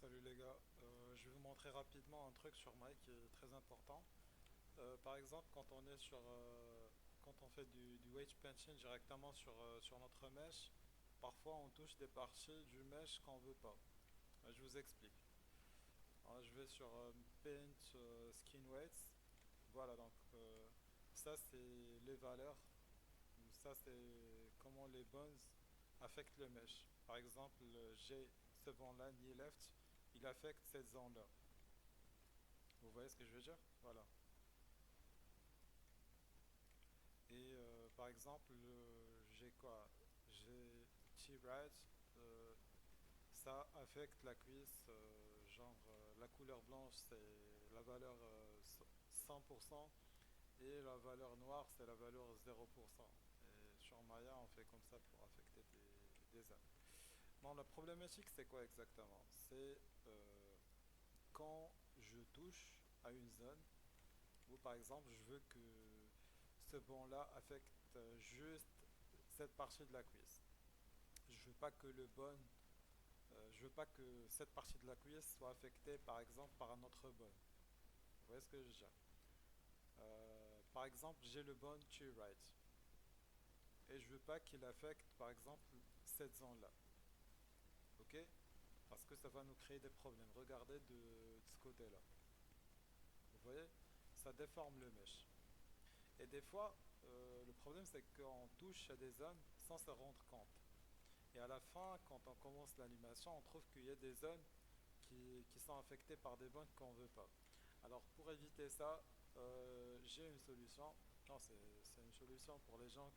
Salut les gars. Je vais vous montrer rapidement un truc sur Mike qui est très important. Par exemple, quand on fait du wedge punching directement sur notre mesh, parfois on touche des parties du mesh qu'on veut pas. Je vous explique. Alors, je vais sur Paint Skin Weights. Voilà, donc ça c'est les valeurs. Ça c'est comment les bones affectent le mesh. Par exemple, j'ai ce bond-là, knee left, il affecte cette zone-là. Vous voyez ce que je veux dire? Voilà. Et par exemple, j'ai quoi? J'ai T-Right, euh, ça affecte la cuisse, la couleur blanche c'est la valeur 100% et la valeur noire c'est la valeur 0%. Et sur Maya on fait comme ça pour affecter des zones. Non, la problématique c'est quoi exactement? C'est quand je touche à une zone où par exemple je veux que ce banc-là affecte juste cette partie de la cuisse. Je veux pas que je veux pas que cette partie de la cuisse soit affectée par exemple par un autre bone. Vous voyez ce que je veux dire? Par exemple, j'ai le bone to right et je veux pas qu'il affecte par exemple cette zone-là. Ok? Parce que ça va nous créer des problèmes. Regardez de ce côté-là. Vous voyez? Ça déforme le mesh. Et des fois, le problème c'est qu'on touche à des zones sans se rendre compte. Et à la fin, quand on commence l'animation, on trouve qu'il y a des zones qui sont affectées par des bugs qu'on ne veut pas. Alors pour éviter ça, j'ai une solution. Non, c'est une solution pour les gens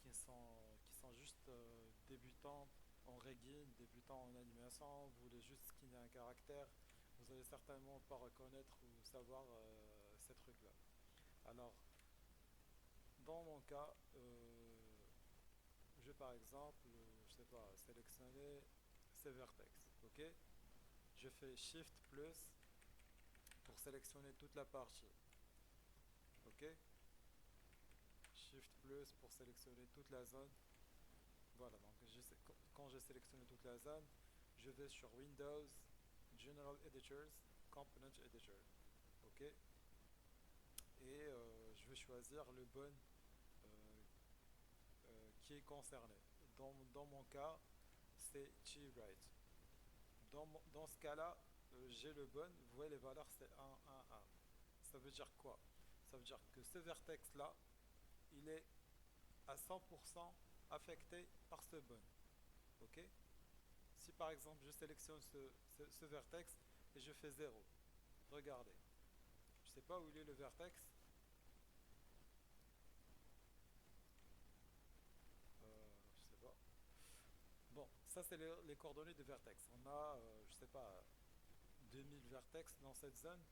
qui sont juste débutants en rigging, débutants en animation, vous voulez juste skinner un caractère, vous allez certainement pas reconnaître ou savoir ces trucs-là. Alors, dans mon cas, je vais par exemple, je sais pas, sélectionner ces vertex, ok? Je fais Shift plus pour sélectionner toute la partie, ok? Shift plus pour sélectionner toute la zone. Voilà, donc quand j'ai sélectionné toute la zone, je vais sur Windows, General Editors, Component Editor, ok? Et je vais choisir le bon euh, qui est concerné. Dans mon cas, c'est T-Right. Dans ce cas-là, j'ai le bon, vous voyez les valeurs, c'est 1, 1, 1. Ça veut dire quoi? Ça veut dire que ce vertex-là, il est à 100% affecté par ce bon. Ok? Si par exemple je sélectionne ce vertex et je fais 0, regardez. Je ne sais pas où il est le vertex. Je sais pas. Bon, ça c'est les coordonnées de vertex. On a, je sais pas, 2000 vertex dans cette zone.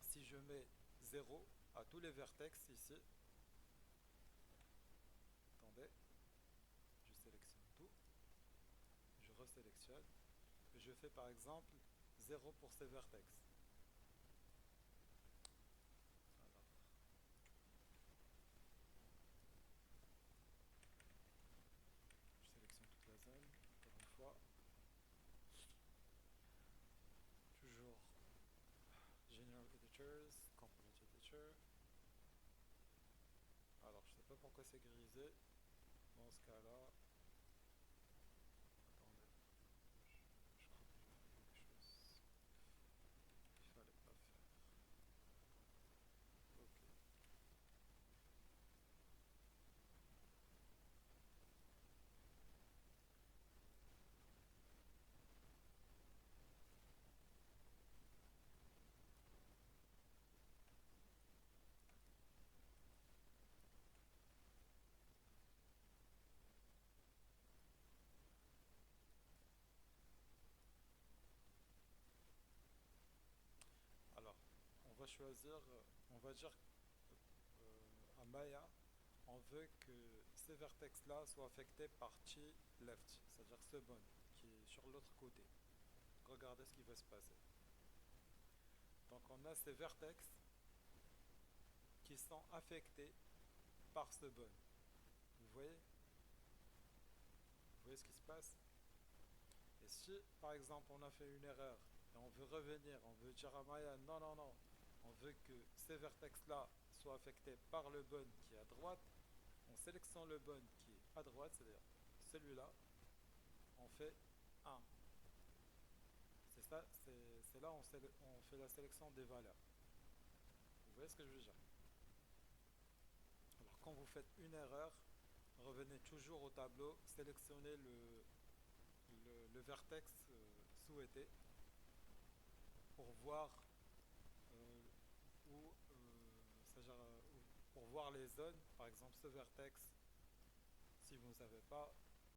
Si je mets 0 à tous les vertex ici, attendez, je sélectionne tout, je resélectionne, et je fais par exemple 0 pour ces vertex. Alors, je sélectionne toute la zone, encore une fois, toujours General Editors, Component Editor. Alors, je sais pas pourquoi c'est grisé. Dans ce cas-là, attendez, je crois que j'ai fait quelque chose qu'il fallait pas faire. Ok. Alors, on va dire à Maya, on veut que ces vertex-là soient affectés par T left, c'est-à-dire ce bon qui est sur l'autre côté. Regardez ce qui va se passer. Donc, on a ces vertex qui sont affectés par ce bon. Vous voyez ce qui se passe? Et Si par exemple on a fait une erreur et on veut revenir, on veut dire à Maya non, non, non, on veut que ces vertex-là soient affectés par le bun qui est à droite, on sélectionne le bun qui est à droite, c'est-à-dire celui-là, on fait un. C'est ça, c'est là où on fait la sélection des valeurs. Vous voyez ce que je veux dire? Alors quand vous faites une erreur, revenez toujours au tableau, sélectionnez le vertex souhaité pour voir euh, où, c'est-à-dire, pour voir les zones, par exemple ce vertex, si vous ne savez pas,